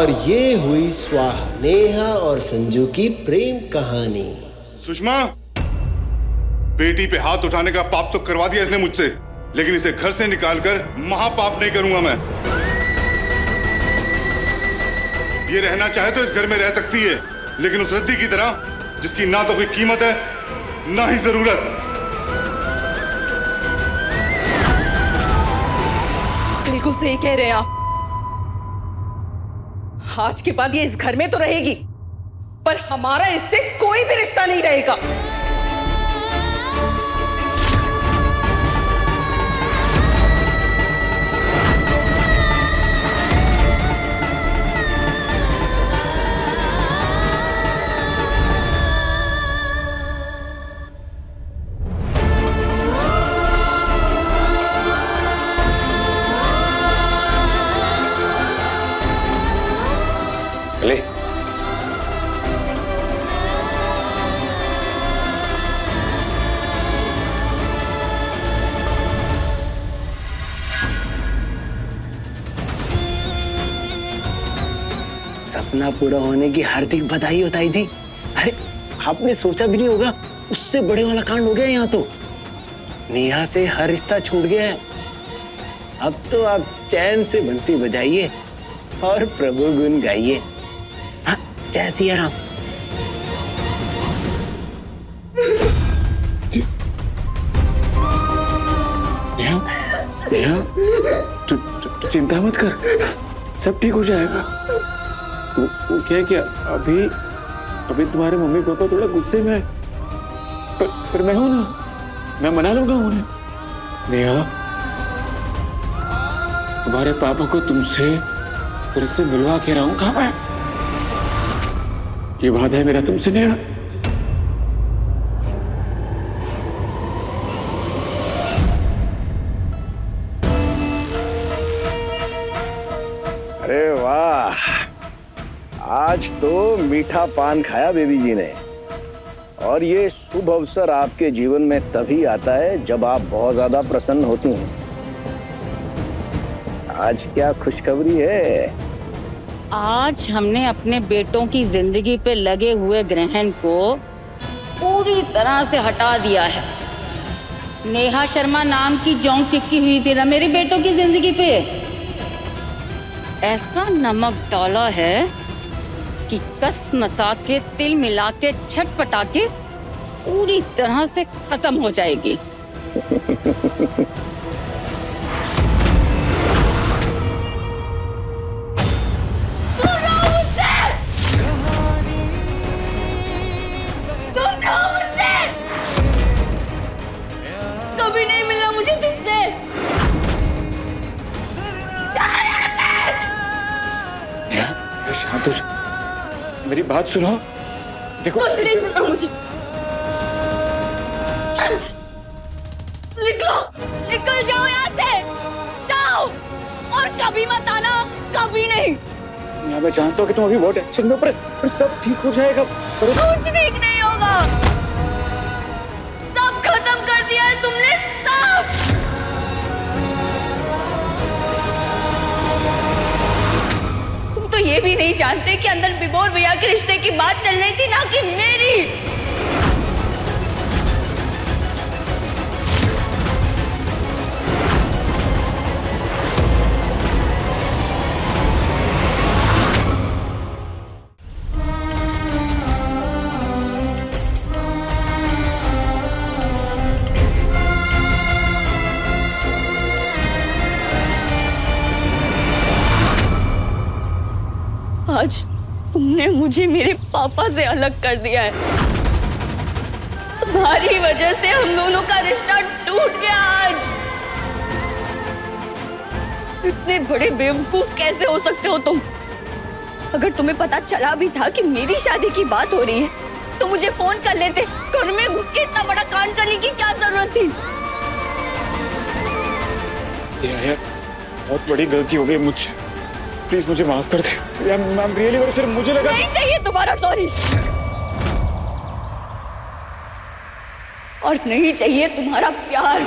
और ये हुई स्वाहा, नेहा और संजू की प्रेम कहानी। सुषमा, बेटी पे हाथ उठाने का पाप तो करवा दिया इसने मुझसे, लेकिन इसे घर से निकालकर महापाप नहीं करूंगा मैं। ये रहना चाहे तो इस घर में रह सकती है, लेकिन उस रद्दी की तरह जिसकी ना तो कोई कीमत है ना ही जरूरत। बिल्कुल सही कह रहे हैं आप। आज के बाद ये इस घर में तो रहेगी, पर हमारा इससे कोई भी रिश्ता नहीं रहेगा। ले। सपना पूरा होने की हार्दिक बधाई हो ताई जी। अरे आपने सोचा भी नहीं होगा, उससे बड़े वाला कांड हो गया यहाँ तो। नेहा से हर रिश्ता छूट गया है। अब तो आप चैन से बंसी बजाइए और प्रभु गुण गाइए। हाँ, जय सिया राम। नेहा, तू चिंता मत कर, सब ठीक हो जाएगा। वो क्या अभी तुम्हारे मम्मी पापा थोड़ा गुस्से में है, पर मैं हूं ना, मैं मना लूंगा उन्हें। नेहा, तुम्हारे पापा को तुमसे फिर से मिलवा के रहूंगा मैं, ये वादा है मेरा तुमसे नेहा। अरे वाह, आज तो मीठा पान खाया बेबी जी ने। और ये शुभ अवसर आपके जीवन में तभी आता है जब आप बहुत ज्यादा प्रसन्न होती हैं। आज क्या खुशखबरी है? आज हमने अपने बेटों की जिंदगी पे लगे हुए ग्रहण को पूरी तरह से हटा दिया है। नेहा शर्मा नाम की जोंक चिपकी हुई थी ना मेरे बेटों की जिंदगी पे, ऐसा नमक डाला है कि कस मसा के तिल मिला के छटपटा के पूरी तरह से खत्म हो जाएगी। कभी नहीं मिला मुझे तुमसे। शांत हो, मेरी बात सुनो। देखो, कुछ नहीं सुना मुझे। निकलो, निकल जाओ यहाँ से, जाओ और कभी मत आना, कभी नहीं। मैं जानता हूँ कि तुम अभी बहुत टेंशन में, पर सब ठीक हो जाएगा। कुछ ठीक नहीं होगा, सब खत्म कर दिया है तुमने, सब। तुम तो ये भी नहीं जानते कि अंदर विभोर भैया के रिश्ते की बात चल रही थी, ना कि मेरी। आज तुमने मुझे मेरे पापा से अलग कर दिया है। तुम्हारी वजह से हम दोनों का रिश्ता टूट गया। आज इतने बड़े बेवकूफ कैसे हो सकते हो तुम? अगर तुम्हें पता चला भी था कि मेरी शादी की बात हो रही है तो मुझे फोन कर लेते। घर में घुस के इतना बड़ा कांड करने की क्या जरूरत थी? यार, बहुत बड़ी गलती हो गई मुझसे, प्लीज मुझे माफ कर दे। I'm really very sorry, मुझे लगा नहीं चाहिए तुम्हारा सॉरी, और नहीं चाहिए तुम्हारा प्यार।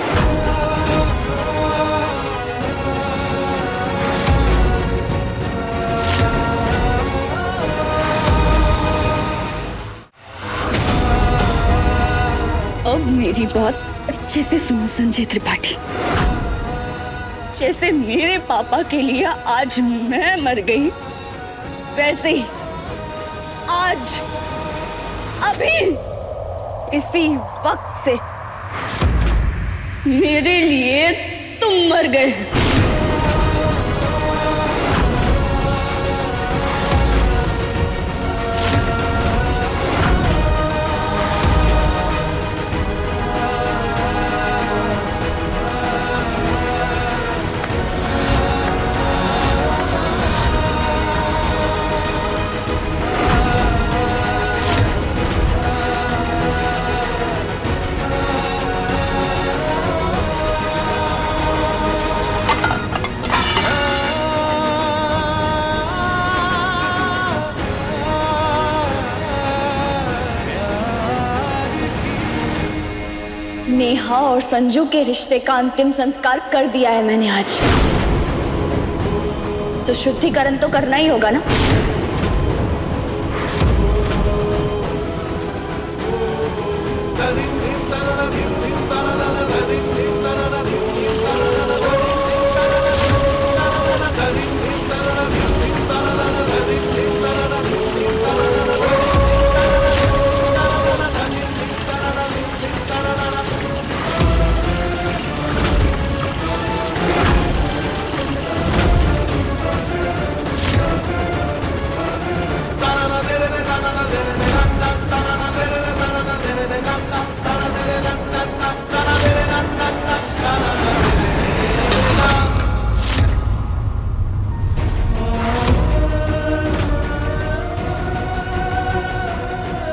अब मेरी बात अच्छे से सुनो संजय त्रिपाठी। जैसे मेरे पापा के लिए आज मैं मर गई, वैसे ही आज अभी इसी वक्त से मेरे लिए तुम मर गए। नेहा और संजू के रिश्ते का अंतिम संस्कार कर दिया है मैंने आज, तो शुद्धिकरण तो करना ही होगा ना।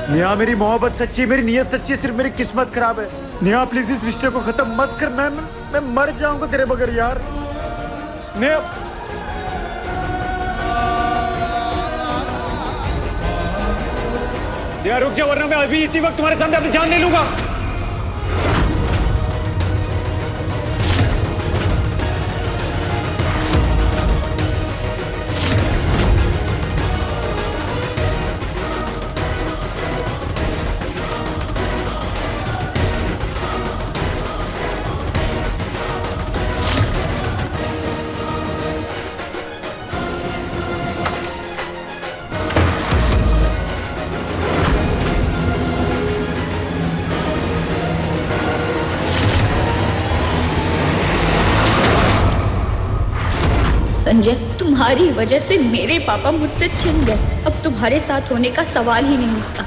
नेहा, मेरी मोहब्बत सच्ची है, मेरी नीयत सच्ची है, सिर्फ मेरी किस्मत खराब है। नेहा प्लीज इस रिश्ते को खत्म मत कर, मैं मर जाऊंगा तेरे बगैर यार। नेहा नेहा रुक जा, वरना मैं अभी इसी वक्त तुम्हारे सामने अपनी जान ले लूंगा। संजय, तुम्हारी वजह से मेरे पापा मुझसे छिन गए। अब तुम्हारे साथ होने का सवाल ही नहीं उठता।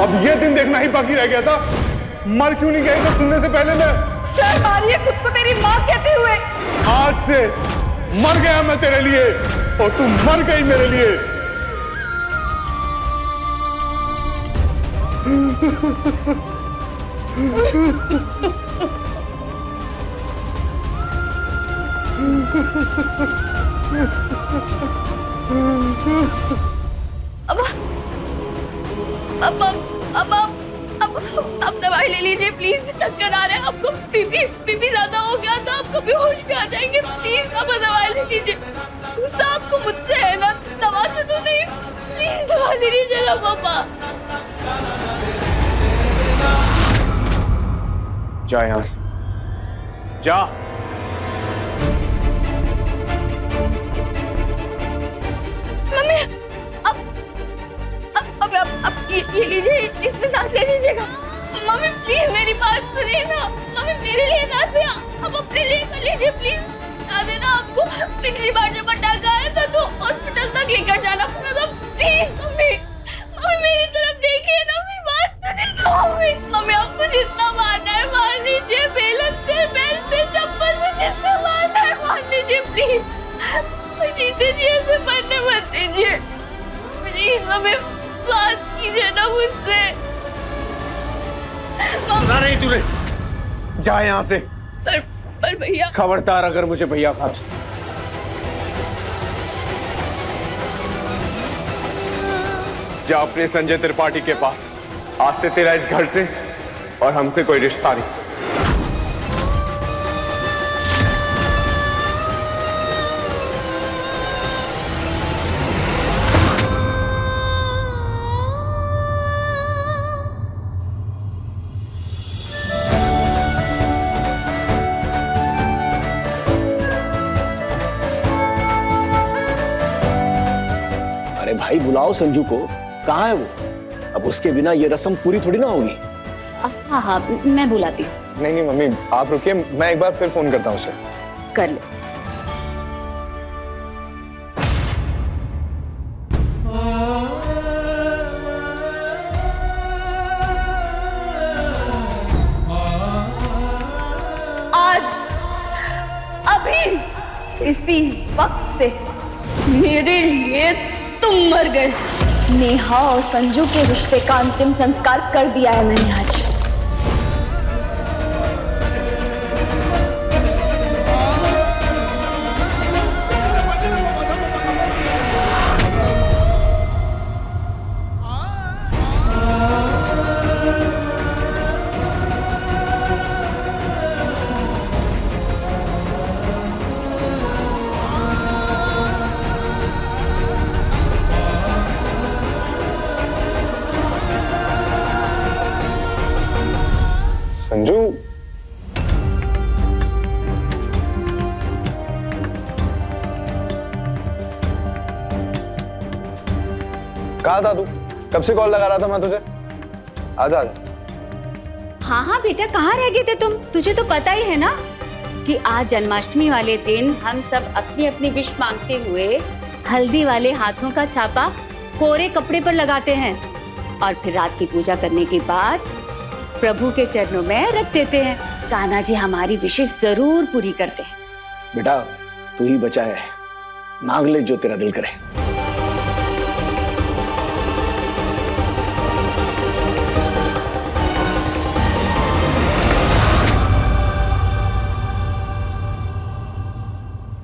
अब ये दिन देखना ही बाकी रह गया था। मर क्यों नहीं गए तो सुनने से पहले मैं। सर मारिए खुद को तेरी माँ कहते हुए। आज से मर गया मैं तेरे लिए और तू मर गई मेरे लिए। अब दवाई ले लीजिए प्लीज। चक्कर आ रहे हैं आपको, बीपी ज्यादा हो गया तो आपको बेहोश भी आ जाएंगे। प्लीज अब दवाई ले लीजिए। गुस्सा आपको मुझसे है ना, दवा से तो नहीं। प्लीज दवा ले लीजिए ना पापा। जा यहाँ से, जा। मम्मी अब ये लीजिए, इसमें सांस ले लीजिएगा। मम्मी प्लीज मेरी बात सुनिए ना। मम्मी मेरे लिए ना से अब अपने लिए कर लीजिए प्लीज। याद है ना आपको पिछली बार जब टाका आया था तो हॉस्पिटल तक लेकर जाना पड़ा था। प्लीज मम्मी मेरी तरफ देखिए ना, मेरी बात सुनिए ना। मम्मी आपको जितना मारना है मार लीजिए, बेलन से, बेल से, चप्पल से, जितना मारना है मार लीजिए प्लीज। जीते जी ऐसे मरने मत दीजिए प्लीज। मम्मी बात कीजिए ना मुझसे। सुना नहीं तूने? जा यहाँ से। पर भैया। खबरदार अगर मुझे भैया कहा। जा अपने संजय त्रिपाठी के पास। आज से तेरा इस घर से और हमसे कोई रिश्ता नहीं। अरे भाई बुलाओ संजू को, कहाँ है वो? अब उसके बिना ये रस्म पूरी थोड़ी ना होगी। हाँ हाँ मैं बुलाती हूँ। नहीं नहीं मम्मी आप रुकिए, मैं एक बार फिर फोन करता हूँ उसे। कर ले। आज अभी इसी वक्त से मेरे लिए तुम मर गए। नेहा और संजू के रिश्ते का अंतिम संस्कार कर दिया है मैंने आज। संजू कहाँ था तू? कब से कॉल लगा रहा था मैं तुझे। आजा। हाँ हाँ बेटा कहाँ रह गए थे तुम? तुझे तो पता ही है ना कि आज जन्माष्टमी वाले दिन हम सब अपनी अपनी विश मांगते हुए हल्दी वाले हाथों का छापा कोरे कपड़े पर लगाते हैं और फिर रात की पूजा करने के बाद प्रभु के चरणों में रख देते हैं। कान्हा जी हमारी विशेष जरूर पूरी करते हैं। बेटा तू ही बचा है, मांग ले जो तेरा दिल करे।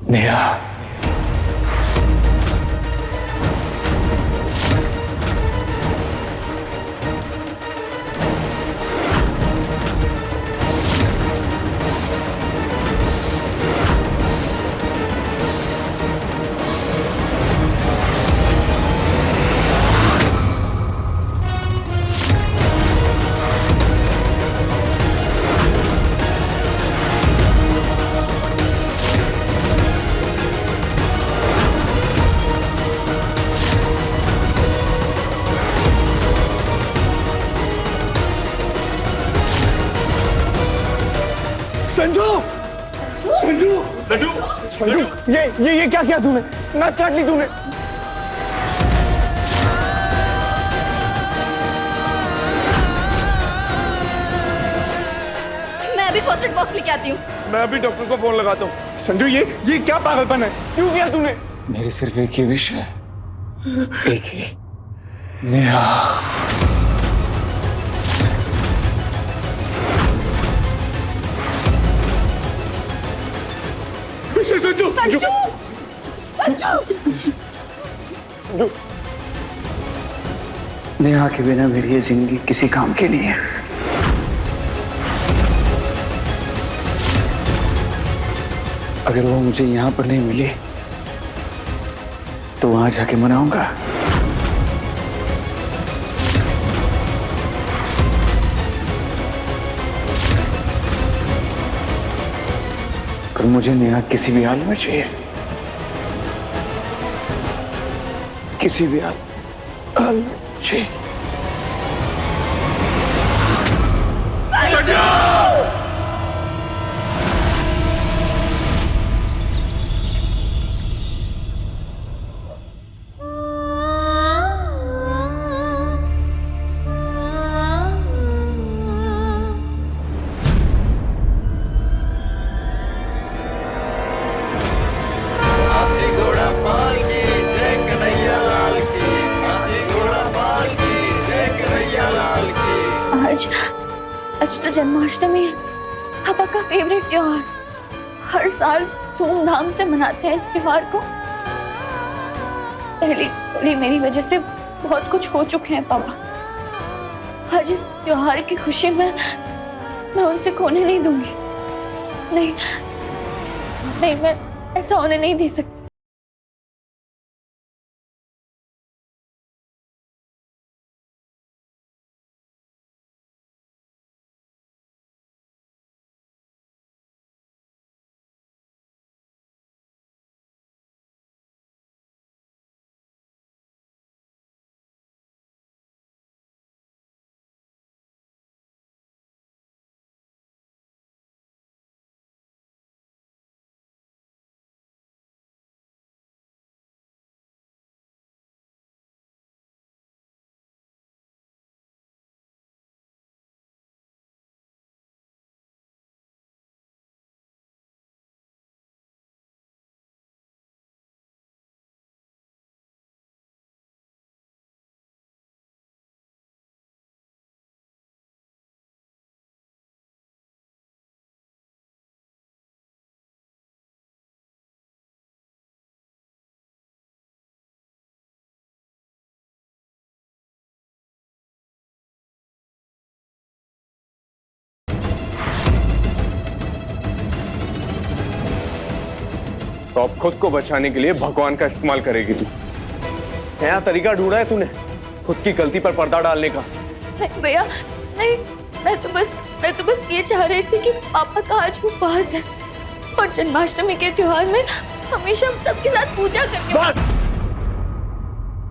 नेहा संजू संजू लड्डू संजू ये क्या किया तूने? नस काट ली तूने। मैं अभी फर्स्ट एड बॉक्स लेके आती हूँ। मैं अभी डॉक्टर को फोन लगाता हूँ। संजू ये क्या पागलपन है? क्यों किया तूने? मेरी सिर्फ एक ही विश है, एक ही। नेहा संजू संजू संजू नेहा के बिना मेरी ये जिंदगी किसी काम की नहीं है। अगर वो मुझे यहाँ पर नहीं मिली तो वहां जाके मनाऊंगा। पर मुझे नेहा किसी भी हाल में चाहिए, किसी भी हाल में चाहिए। आज तो जन्माष्टमी है, पापा का फेवरेट त्योहार। हर साल धूमधाम से मनाते हैं इस त्योहार को। पहली मेरी वजह से बहुत कुछ हो चुके हैं पापा। आज इस त्योहार की खुशी में मैं उनसे खोने नहीं दूंगी। नहीं नहीं, मैं ऐसा होने नहीं दे सकती। तो अब खुद को बचाने के लिए भगवान का इस्तेमाल करेगी तू। नया तरीका ढूंढा है तूने खुद की गलती पर पर्दा डालने का। नहीं भैया, नहीं, मैं तो बस ये चाह रही थी कि पापा का आज उपवास है और जन्माष्टमी के त्योहार में हमेशा हम सबके साथ पूजा करके। बस!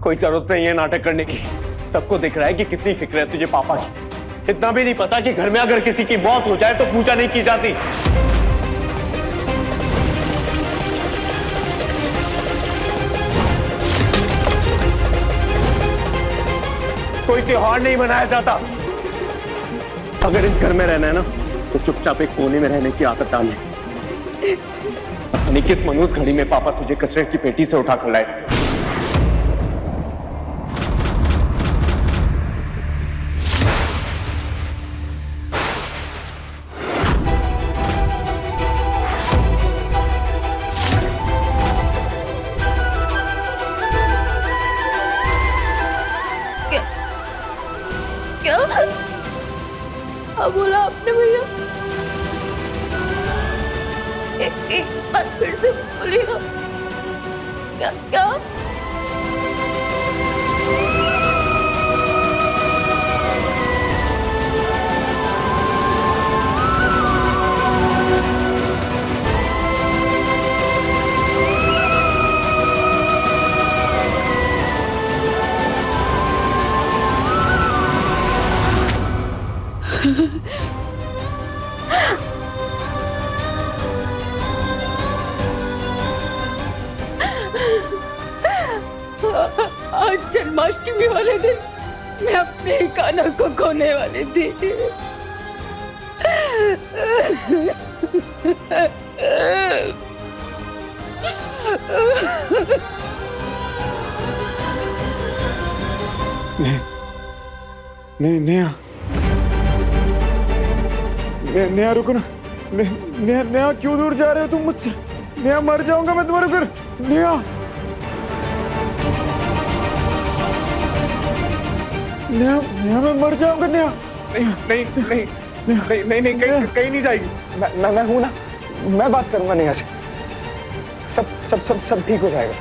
कोई जरूरत नहीं है नाटक करने की। सबको दिख रहा है कि कितनी फिक्र है तुझे पापा की। इतना भी नहीं पता कि घर में अगर किसी की मौत हो जाए तो पूजा नहीं की जाती। कोई त्योहार नहीं मनाया जाता। अगर इस घर में रहना है ना तो चुपचाप एक कोने में रहने की आदत डाल ले। यानी किस मनूस घड़ी में पापा तुझे कचरे की पेटी से उठा कर लाए। क्या बोला आपने भैया? एक बार फिर से बोलिएगा। क्या? आज जन्माष्टमी वाले दिन मैं अपने ही कान्हा को खोने वाली थी। नेहा रुको ना। नेहा क्यों दूर जा रहे हो तुम मुझसे? नेहा मर जाऊंगा मैं तुम्हारे फिर। नेहा मैं मर जाऊंगा। नेहा नहीं कहीं नहीं जाएगी। मैं हूं ना, मैं बात करूंगा नेहा से। सब ठीक हो जाएगा।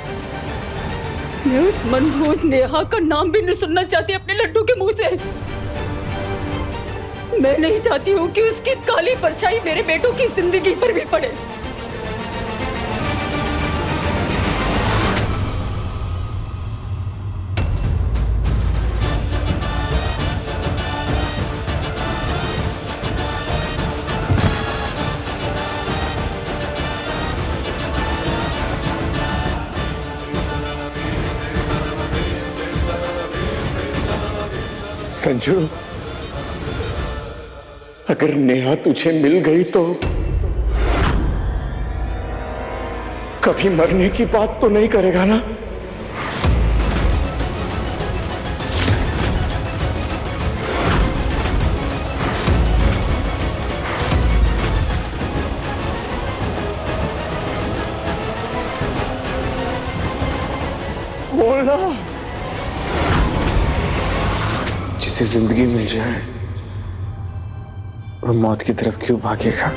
मैं उस मनहूस नेहा का नाम भी नहीं सुनना चाहती अपने लड्डू के मुंह से। मैं नहीं चाहती हूँ कि उसकी काली परछाई मेरे बेटों की जिंदगी पर भी पड़े। संजू, अगर नेहा तुझे मिल गई तो कभी मरने की बात तो नहीं करेगा ना? टुकड़ा। जिसे जिंदगी मिल जाए वो मौत की तरफ क्यों भागेगा?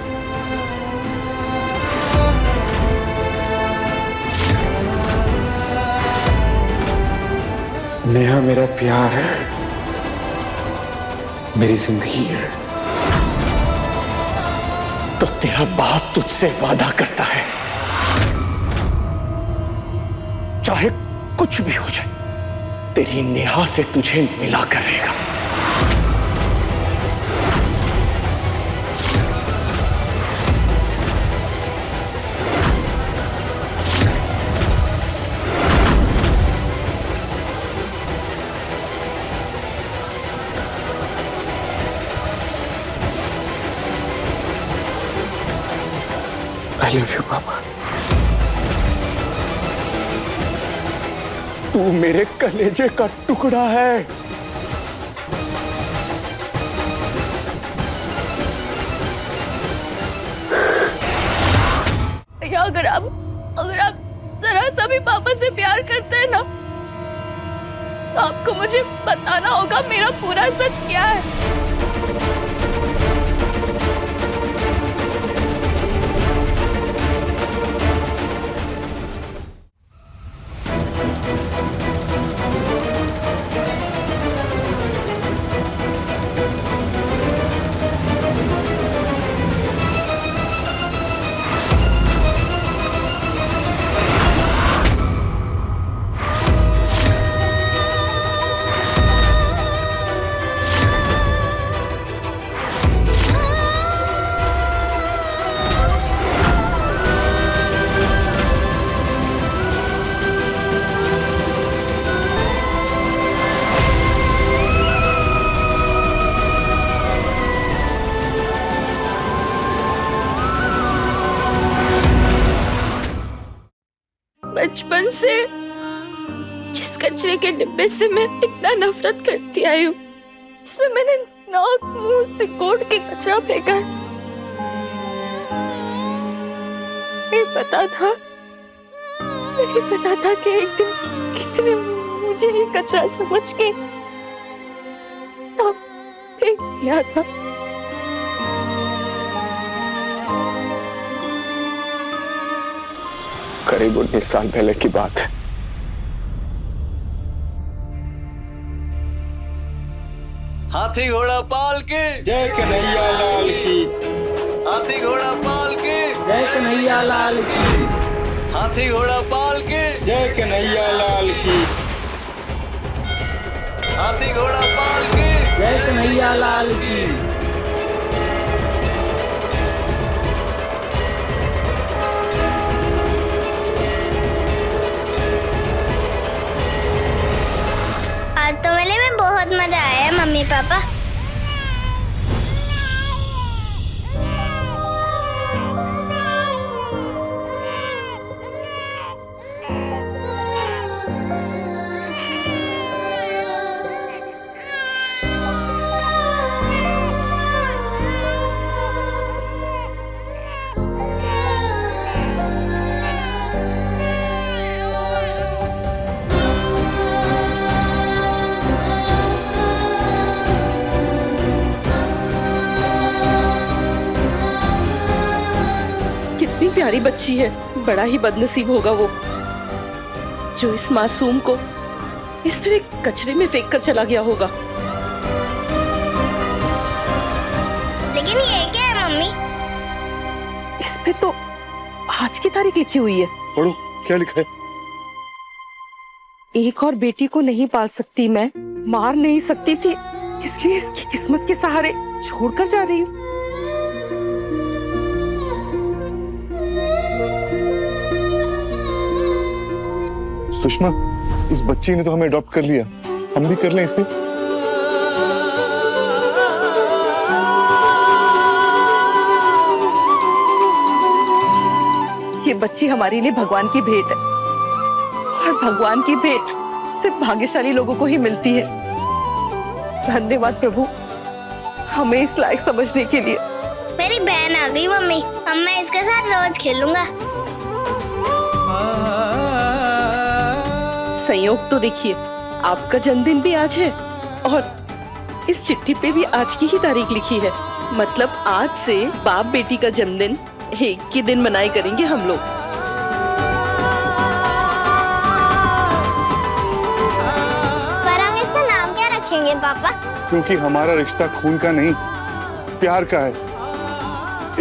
नेहा मेरा प्यार है, मेरी जिंदगी है। तो तेरा बाप तुझसे वादा करता है, चाहे कुछ भी हो जाए तेरी नेहा से तुझे मिला कर रहेगा। I love you, पापा। तू मेरे कलेजे का टुकड़ा है। या अगर आप जरा सा भी पापा से प्यार करते हैं ना, तो आपको मुझे बताना होगा मेरा पूरा सच क्या है। बचपन से जिस कचरे के डिब्बे से मैं इतना नफरत करती आई हूँ, इसमें मैंने नाक मुंह सिकोड़ के कचरा फेंका है। नहीं पता था कि एक दिन किसी ने मुझे ही कचरा समझ के तब फेंक दिया था। करीब 19 साल पहले की बात है। हाथी घोड़ा पाल के जय कन्हैया लाल की। हाथी घोड़ा पाल के जय कन्हैया लाल की। हाथी घोड़ा पाल के जय कन्हैया लाल की। हाथी घोड़ा पाल के जय कन्हैया लाल की। आज तो मेले में बहुत मजा आया मम्मी पापा। कितनी प्यारी बच्ची है, बड़ा ही बदनसीब होगा वो जो इस मासूम को इस तरह कचरे में फेंक कर चला गया होगा। लेकिन ये क्या है मम्मी? इस पे तो आज की तारीख लिखी हुई है। पढ़ो क्या लिखा है। एक और बेटी को नहीं पाल सकती मैं, मार नहीं सकती थी, इसलिए इसकी किस्मत के सहारे छोड़कर जा रही हूँ। सुषमा, इस बच्ची ने तो हमें अडॉप्ट कर लिया, हम भी कर लें इसे। ये बच्ची हमारे लिए भगवान की भेंट है, और भगवान की भेंट सिर्फ भाग्यशाली लोगों को ही मिलती है। धन्यवाद प्रभु, हमें इस लायक समझने के लिए। मेरी बहन आ गई मम्मी, अब मैं इसके साथ रोज खेलूंगा। संयोग तो देखिए, आपका जन्मदिन भी आज है और इस चिट्ठी पे भी आज की ही तारीख लिखी है। मतलब आज से बाप बेटी का जन्मदिन एक ही दिन मनाई करेंगे हम लोग। पर हम इसका नाम क्या रखेंगे पापा? क्योंकि हमारा रिश्ता खून का नहीं, प्यार का है,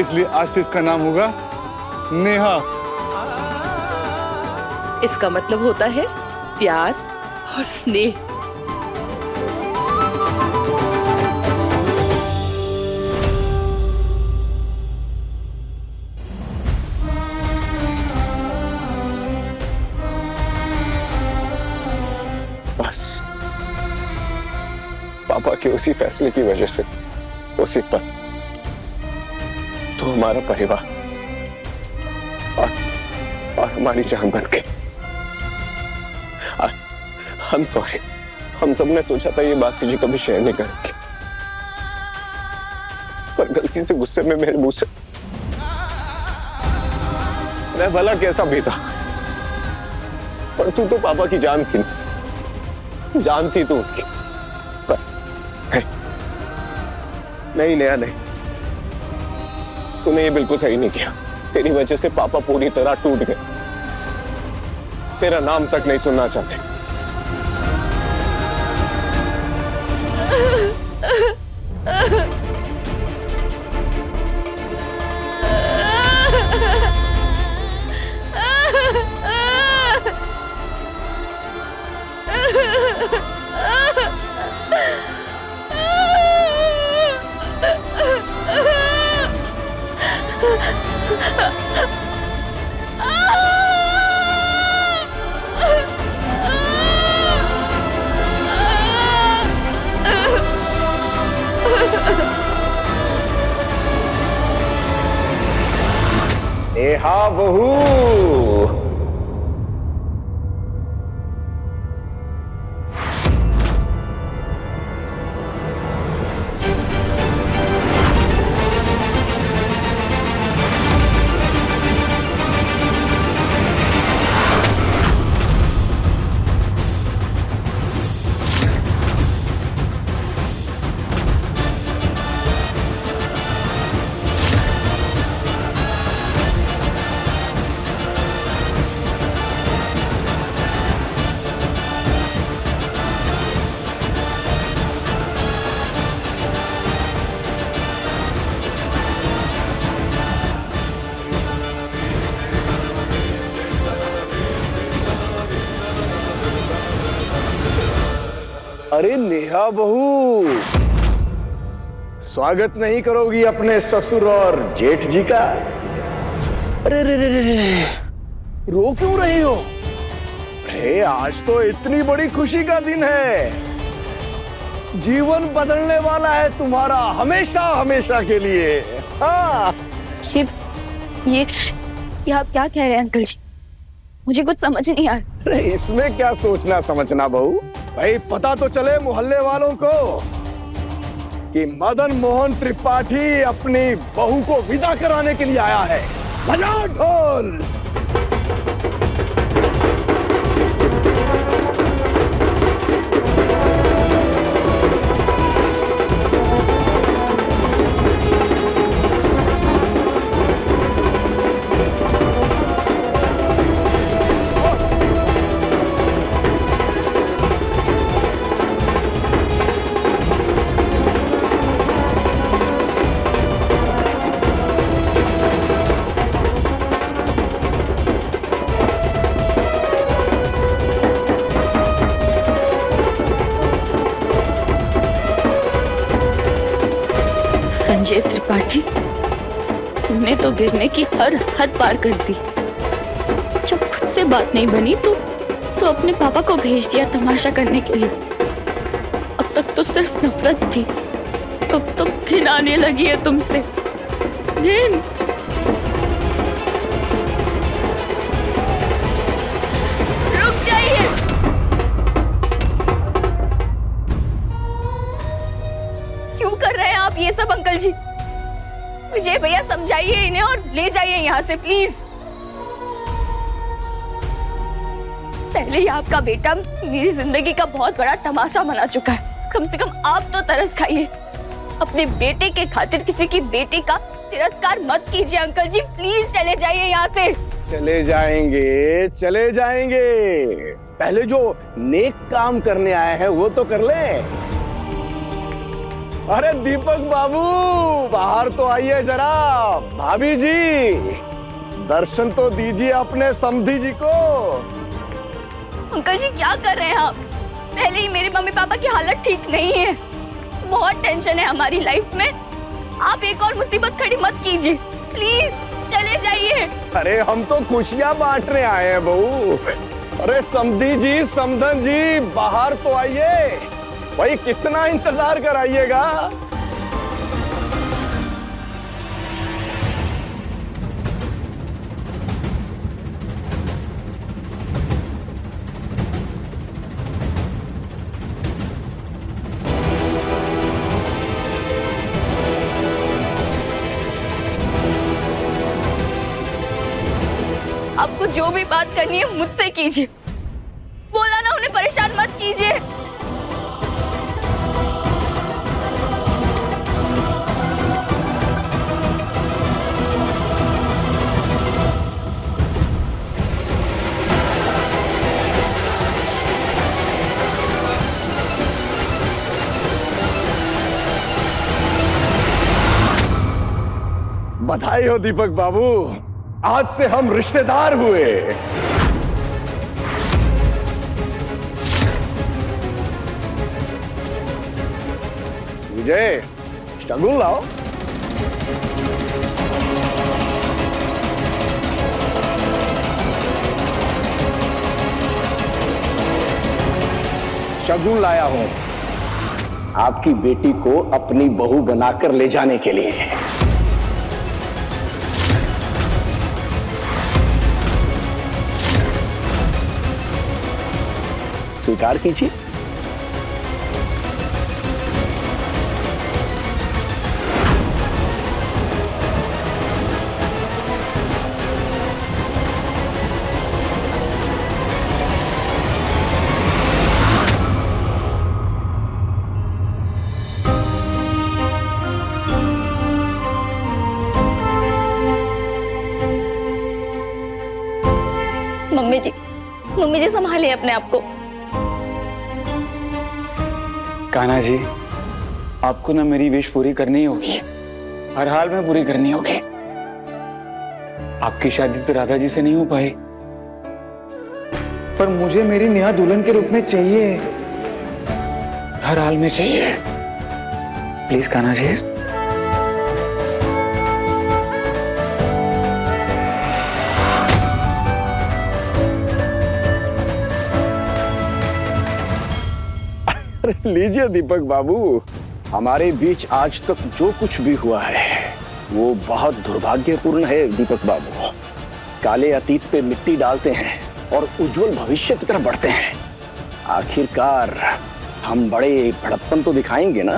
इसलिए आज से इसका नाम होगा नेहा। इसका मतलब होता है प्यार और स्नेह। बस पापा के उसी फैसले की वजह से उसी पर तो हमारा परिवार और हमारी जान बन गई। हम सॉरी, हम सब ने सोचा था ये बात तुझे कभी शेयर नहीं करेंगे, पर गलती से गुस्से में मेरे मुंह से मैं भला कैसा भी था, पर तू तो पापा की जान थी, जान थी तू उनकी। पर नहीं नया नहीं, तूने ये बिल्कुल सही नहीं किया। तेरी वजह से पापा पूरी तरह टूट गए, तेरा नाम तक नहीं सुनना चाहते। नेहा बहू, अरे नेहा बहू, स्वागत नहीं करोगी अपने ससुर और जेठ जी का? अरे रे रे रे रे, रो क्यों रही हो? अरे आज तो इतनी बड़ी खुशी का दिन है, जीवन बदलने वाला है तुम्हारा हमेशा हमेशा के लिए। हाँ ये आप क्या कह रहे हैं अंकल जी? मुझे कुछ समझ नहीं आ रहा। अरे इसमें क्या सोचना समझना बहू, भाई पता तो चले मोहल्ले वालों को कि मदन मोहन त्रिपाठी अपनी बहू को विदा कराने के लिए आया है। बजाओ ढोल। संजय त्रिपाठी, तुमने तो गिरने की हर हद पार कर दी। जब खुद से बात नहीं बनी तो अपने पापा को भेज दिया तमाशा करने के लिए। अब तक तो सिर्फ नफरत थी, अब तो घिन आने लगी है तुमसे। घिन। रुक जाइए। क्यों कर रहे हैं आप ये सब अंकल जी? विजय भैया समझाइए इन्हें और ले जाइए यहाँ से प्लीज। पहले ही आपका बेटा मेरी जिंदगी का बहुत बड़ा तमाशा बना चुका है। कम से कम आप तो तरस खाइए। अपने बेटे के खातिर किसी की बेटी का तिरस्कार मत कीजिए अंकल जी, प्लीज चले जाइए यहाँ से। चले जाएंगे, चले जाएंगे। पहले जो नेक काम करने आए हैं वो तो कर ले। अरे दीपक बाबू, बाहर तो आइए जरा। भाभी जी, दर्शन तो दीजिए अपने समधी जी को। अंकल जी क्या कर रहे हैं आप? पहले ही मेरे मम्मी पापा की हालत ठीक नहीं है, बहुत टेंशन है हमारी लाइफ में। आप एक और मुसीबत खड़ी मत कीजिए, प्लीज चले जाइए। अरे हम तो खुशियां बांटने आए हैं बहू। अरे समधी जी, समधन जी, बाहर तो आइए। भाई कितना इंतजार कराइएगा। आपको जो भी बात करनी है मुझसे कीजिए, बोला ना उन्हें परेशान मत कीजिए। बधाई हो दीपक बाबू, आज से हम रिश्तेदार हुए। विजय, शगुन लाओ। शगुन लाया हूं आपकी बेटी को अपनी बहू बनाकर ले जाने के लिए। स्वीकार कीजिए। मम्मी जी संभालिए अपने आप को। कान्हा जी, आपको ना मेरी विश पूरी करनी होगी, हर हाल में पूरी करनी होगी। आपकी शादी तो राधा जी से नहीं हो पाई, पर मुझे मेरी नेहा दुल्हन के रूप में चाहिए, हर हाल में चाहिए। प्लीज कान्हा जी। लीजिए दीपक बाबू, हमारे बीच आज तक जो कुछ भी हुआ है वो बहुत दुर्भाग्यपूर्ण है दीपक बाबू। काले अतीत पे मिट्टी डालते हैं और उज्जवल भविष्य की तरफ बढ़ते हैं। आखिरकार हम बड़े बड़प्पन तो दिखाएंगे ना।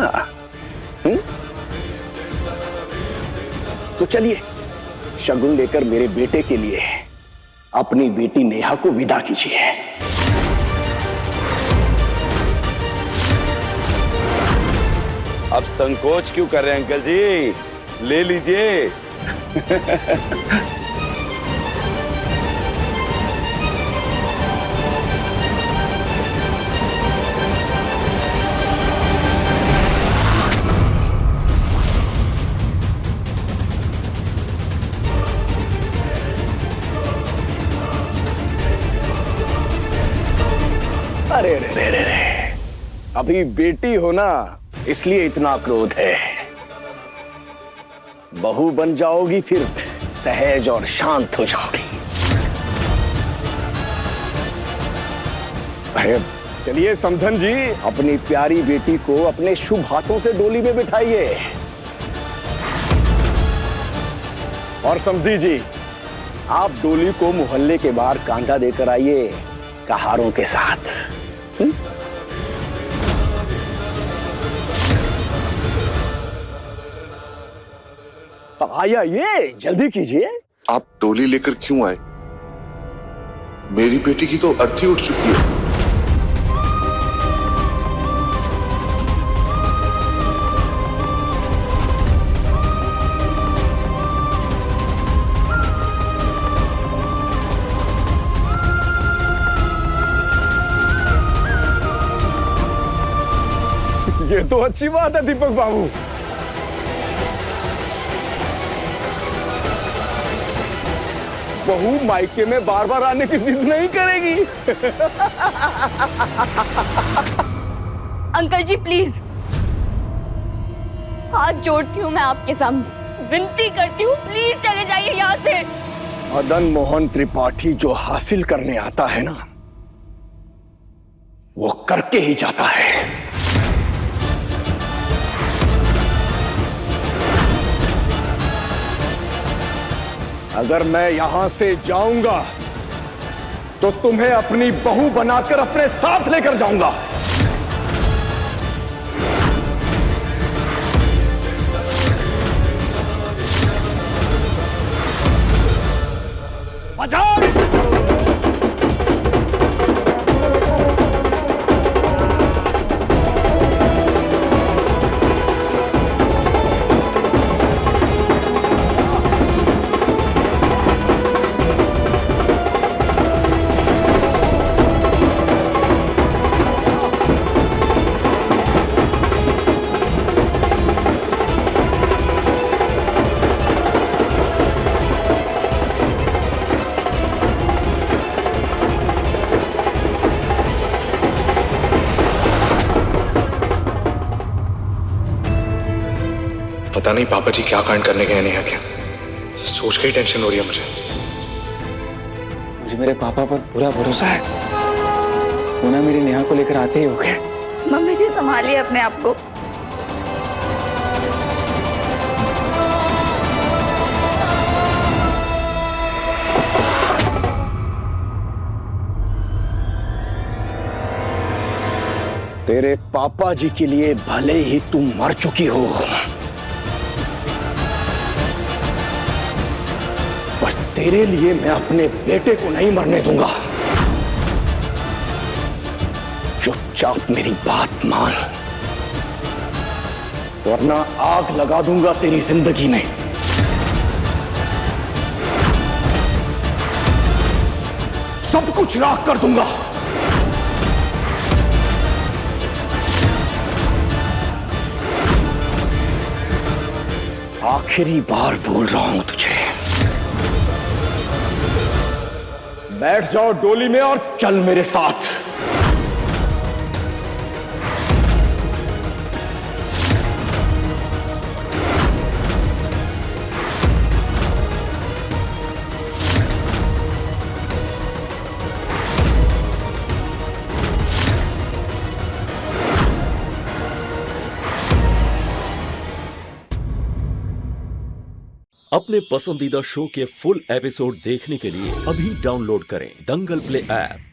तो चलिए शगुन लेकर मेरे बेटे के लिए अपनी बेटी नेहा को विदा कीजिए। अब संकोच क्यों कर रहे हैं अंकल जी, ले लीजिए। अरे रे रे रे, अभी बेटी हो ना इसलिए इतना क्रोध है। बहू बन जाओगी फिर सहज और शांत हो जाओगी। अरे चलिए समधन जी, अपनी प्यारी बेटी को अपने शुभ हाथों से डोली में बिठाइए। और समधी जी, आप डोली को मोहल्ले के बाहर कांधा देकर आइए कहारों के साथ। आइए, जल्दी कीजिए। आप डोली लेकर क्यों आए? मेरी बेटी की तो अर्थी उठ चुकी है। ये तो अच्छी बात है दीपक बाबू। बहू मायके में बार बार आने की जिद नहीं करेगी। अंकल जी प्लीज, हाथ जोड़ती हूँ मैं आपके सामने, विनती करती हूँ प्लीज चले जाइए यहाँ से। मदन मोहन त्रिपाठी जो हासिल करने आता है ना, वो करके ही जाता है। अगर मैं यहां से जाऊंगा तो तुम्हें अपनी बहू बनाकर अपने साथ लेकर जाऊंगा। पता नहीं पापा जी क्या कांड करने गए नेहा के, सोच के ही टेंशन हो रही है मुझे। मुझे मेरे पापा पर पूरा भरोसा है, वो ना मेरी नेहा को लेकर आते ही हो गए। मम्मी जी संभालिए अपने आप को। तेरे पापा जी के लिए भले ही तुम मर चुकी हो, पर तेरे लिए मैं अपने बेटे को नहीं मरने दूंगा। चुपचाप मेरी बात मान, वरना आग लगा दूंगा तेरी जिंदगी में। सब कुछ राख कर दूंगा। आखिरी बार बोल रहा हूं तुझे, बैठ जाओ डोली में और चल मेरे साथ। अपने पसंदीदा शो के फुल एपिसोड देखने के लिए अभी डाउनलोड करें दंगल प्ले ऐप।